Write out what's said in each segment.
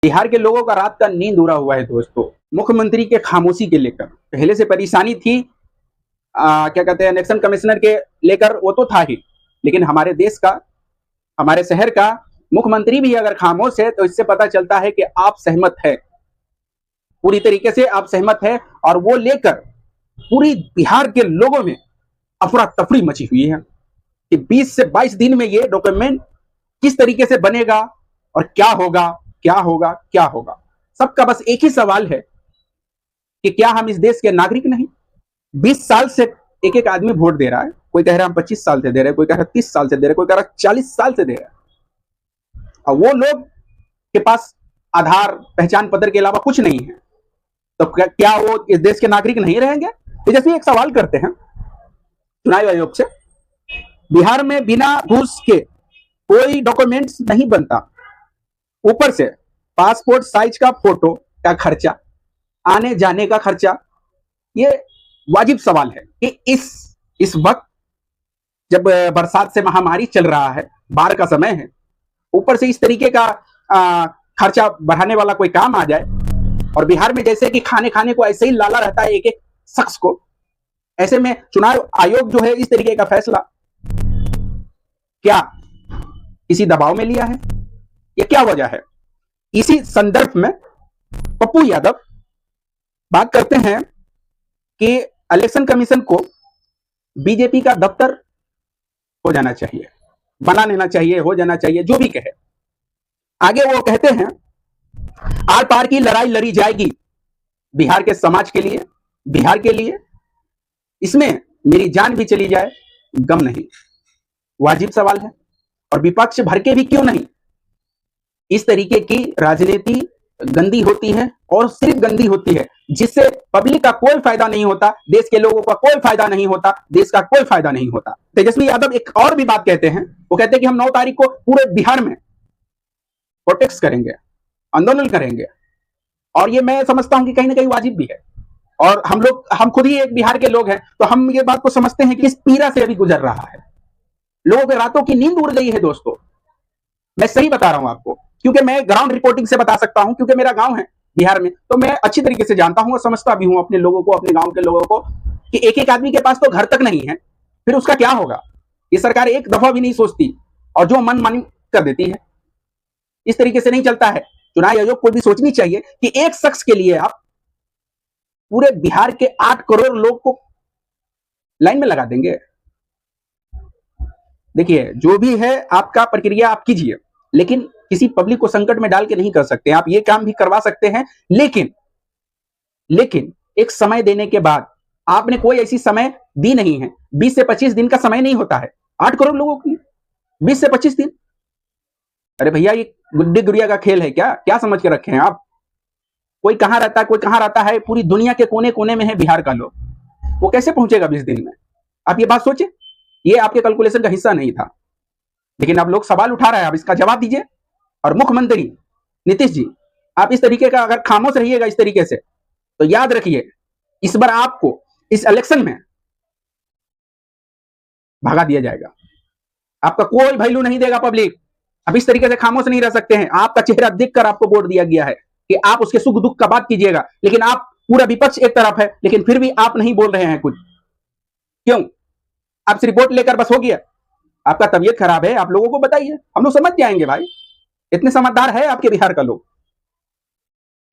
बिहार के लोगों का रात का नींद उड़ा हुआ है दोस्तों, मुख्यमंत्री के खामोशी के लेकर। पहले से परेशानी थी, क्या कहते हैं, इलेक्शन कमिश्नर के लेकर, वो तो था ही, लेकिन हमारे देश का, हमारे शहर का मुख्यमंत्री भी अगर खामोश है तो इससे पता चलता है कि आप सहमत है, पूरी तरीके से आप सहमत है। और वो लेकर पूरी बिहार के लोगों में अफरा तफरी मची हुई है कि 20 से 22 दिन में ये डॉक्यूमेंट किस तरीके से बनेगा और क्या होगा, क्या होगा, क्या होगा। सबका बस एक ही सवाल है कि क्या हम इस देश के नागरिक नहीं। 20 साल से एक एक आदमी वोट दे रहा है, कोई कह रहा है हम 25 साल से दे रहे हैं, कोई कह रहा है 30 साल से दे रहे हैं, कोई कह रहा है 40 साल से दे रहा है। और वो लोग के पास आधार पहचान पत्र के अलावा कुछ नहीं है, तो क्या वो इस देश के नागरिक नहीं रहेंगे। तेजस्वी एक सवाल करते हैं चुनाव आयोग से, बिहार में बिना घूस के कोई डॉक्यूमेंट्स नहीं बनता, ऊपर से पासपोर्ट साइज का फोटो का खर्चा, आने जाने का खर्चा। ये वाजिब सवाल है कि इस वक्त जब बरसात से महामारी चल रहा है, बाढ़ का समय है, ऊपर से इस तरीके का खर्चा बढ़ाने वाला कोई काम आ जाए। और बिहार में जैसे कि खाने को ऐसे ही लाला रहता है एक एक शख्स को, ऐसे में चुनाव आयोग जो है इस तरीके का फैसला क्या किसी दबाव में लिया है, ये क्या वजह है। इसी संदर्भ में पप्पू यादव बात करते हैं कि इलेक्शन कमीशन को बीजेपी का दफ्तर हो जाना चाहिए, बना लेना चाहिए, हो जाना चाहिए, जो भी कहे। आगे वो कहते हैं आर पार की लड़ाई लड़ी जाएगी बिहार के समाज के लिए, बिहार के लिए, इसमें मेरी जान भी चली जाए गम नहीं। वाजिब सवाल है, और विपक्ष भर के भी क्यों नहीं। इस तरीके की राजनीति गंदी होती है, और सिर्फ गंदी होती है जिससे पब्लिक का कोई फायदा नहीं होता, देश के लोगों का कोई फायदा नहीं होता, देश का कोई फायदा नहीं होता। तेजस्वी यादव एक और भी बात कहते हैं, वो कहते हैं कि हम 9 तारीख को पूरे बिहार में प्रोटेस्ट करेंगे, आंदोलन करेंगे। और ये मैं समझता हूं कि कहीं ना कहीं वाजिब भी है, और हम खुद ही एक बिहार के लोग हैं, तो हम ये बात को समझते हैं कि इस पीड़ा से अभी गुजर रहा है, लोगों के रातों की नींद उड़ गई है दोस्तों। मैं सही बता रहा हूं आपको, क्योंकि मैं ग्राउंड रिपोर्टिंग से बता सकता हूं, क्योंकि मेरा गांव है बिहार में, तो मैं अच्छी तरीके से जानता हूं और समझता भी हूं अपने लोगों को, अपने गांव के लोगों को, कि एक एक आदमी के पास तो घर तक नहीं है, फिर उसका क्या होगा। ये सरकार एक दफा भी नहीं सोचती और जो मन मानी कर देती है। इस तरीके से नहीं चलता है। चुनाव आयोग को भी सोचनी चाहिए कि एक शख्स के लिए आप पूरे बिहार के 8 करोड़ लोग को लाइन में लगा देंगे। देखिए, जो भी है आपका प्रक्रिया आप कीजिए, लेकिन किसी पब्लिक को संकट में डाल के नहीं कर सकते। आप ये काम भी करवा सकते हैं, लेकिन एक समय देने के बाद आपने कोई ऐसी समय दी नहीं है। 20 से 25 दिन का समय नहीं होता है 8 करोड़ लोगों के लिए, 20 से 25 दिन। अरे भैया, ये गुड्डी गुड़िया का खेल है क्या? क्या समझ के रखे हैं आप? कोई कहां रहता है, कोई कहां रहता है, पूरी दुनिया के कोने कोने में है बिहार का लोग, वो कैसे पहुंचेगा 20 दिन में? आप ये बात सोचे, ये आपके कैलकुलेशन का हिस्सा नहीं था। लेकिन अब लोग सवाल उठा रहे हैं, अब इसका जवाब दीजिए। और मुख्यमंत्री नीतीश जी, आप इस तरीके का अगर खामोश रहिएगा इस तरीके से, तो याद रखिए इस बार आपको इस इलेक्शन में भगा दिया जाएगा। आपका कोई वैल्यू नहीं देगा पब्लिक। अब इस तरीके से खामोश नहीं रह सकते हैं। आपका चेहरा देखकर आपको वोट दिया गया है कि आप उसके सुख दुख का बात कीजिएगा, लेकिन आप पूरा विपक्ष एक तरफ है, लेकिन फिर भी आप नहीं बोल रहे हैं कुछ। क्यों? आप सिर्फ वोट लेकर बस हो गया। आपका तबीयत खराब है, आप लोगों को बताइए, हम लोग समझ जाएंगे भाई। इतने समझदार है आपके बिहार का लोग।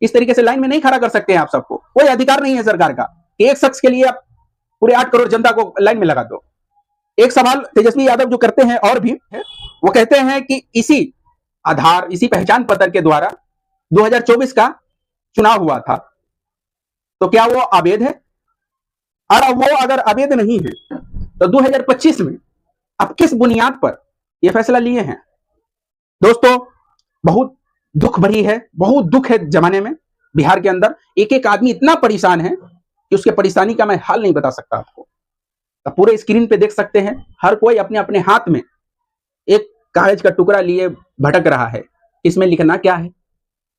इस तरीके से लाइन में नहीं खड़ा कर सकते हैं आप सबको। कोई अधिकार नहीं है सरकार का कि एक शख्स के लिए आप पूरे 8 करोड़ जनता को लाइन में लगा दो। एक सवाल तेजस्वी यादव जो करते हैं और भी है, वो कहते हैं कि इसी आधार, इसी पहचान पत्र के द्वारा 2024 का चुनाव हुआ था, तो क्या वो अवैध है? और वो अगर अवैध नहीं है तो 2025 में अब किस बुनियाद पर यह फैसला लिए हैं? दोस्तों, बहुत दुख भरी है, बहुत दुख है जमाने में। बिहार के अंदर एक एक आदमी इतना परेशान है कि उसके परेशानी का मैं हाल नहीं बता सकता आपको। तो पूरे स्क्रीन पे देख सकते हैं, हर कोई अपने अपने हाथ में एक कागज का टुकड़ा लिए भटक रहा है। इसमें लिखना क्या है,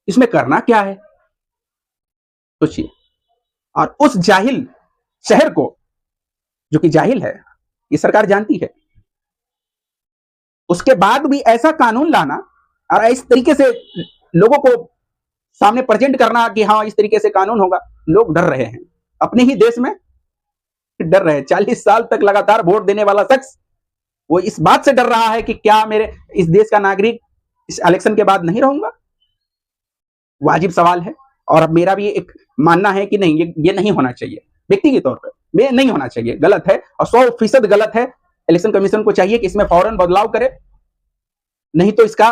इसमें करना क्या है, सोचिए। और उस जाहिल शहर को, जो कि जाहिल है, ये सरकार जानती है, उसके बाद भी ऐसा कानून लाना और इस तरीके से लोगों को सामने प्रेजेंट करना कि हाँ इस तरीके से कानून होगा, लोग डर रहे हैं अपने ही देश में, डर रहे हैं। 40 साल तक लगातार वोट देने वाला शख्स वो इस बात से डर रहा है कि क्या मेरे इस देश का नागरिक इस इलेक्शन के बाद नहीं रहूंगा। वाजिब सवाल है। और अब मेरा भी एक मानना है कि नहीं, ये नहीं होना चाहिए, व्यक्तिगत तौर पर ये नहीं होना चाहिए, गलत है और 100% गलत है। इलेक्शन कमीशन को चाहिए कि इसमें फौरन बदलाव करे, नहीं तो इसका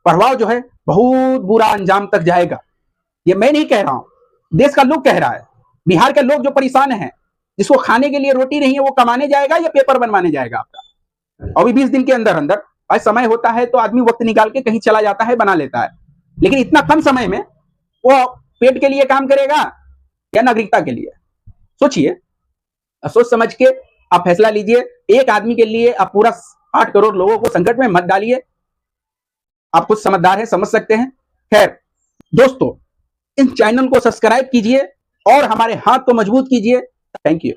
प्रभाव जो है बहुत बुरा अंजाम तक जाएगा। ये मैं नहीं कह रहा हूं, देश का लोग कह रहा है। बिहार के लोग जो परेशान हैं, जिसको खाने के लिए रोटी नहीं है, वो कमाने जाएगा या पेपर बनवाने जाएगा आपका। अभी 20 दिन के अंदर अंदर, आज समय होता है तो आदमी वक्त निकाल के कहीं चला जाता है, बना लेता है, लेकिन इतना कम समय में वो पेट के लिए काम करेगा या नागरिकता के लिए? सोचिए, सोच समझ के आप फैसला लीजिए। एक आदमी के लिए आप पूरा 8 करोड़ लोगों को संकट में मत डालिए। आप कुछ समझदार हैं, समझ सकते हैं। खैर दोस्तों, इस चैनल को सब्सक्राइब कीजिए और हमारे हाथ को मजबूत कीजिए। Thank you.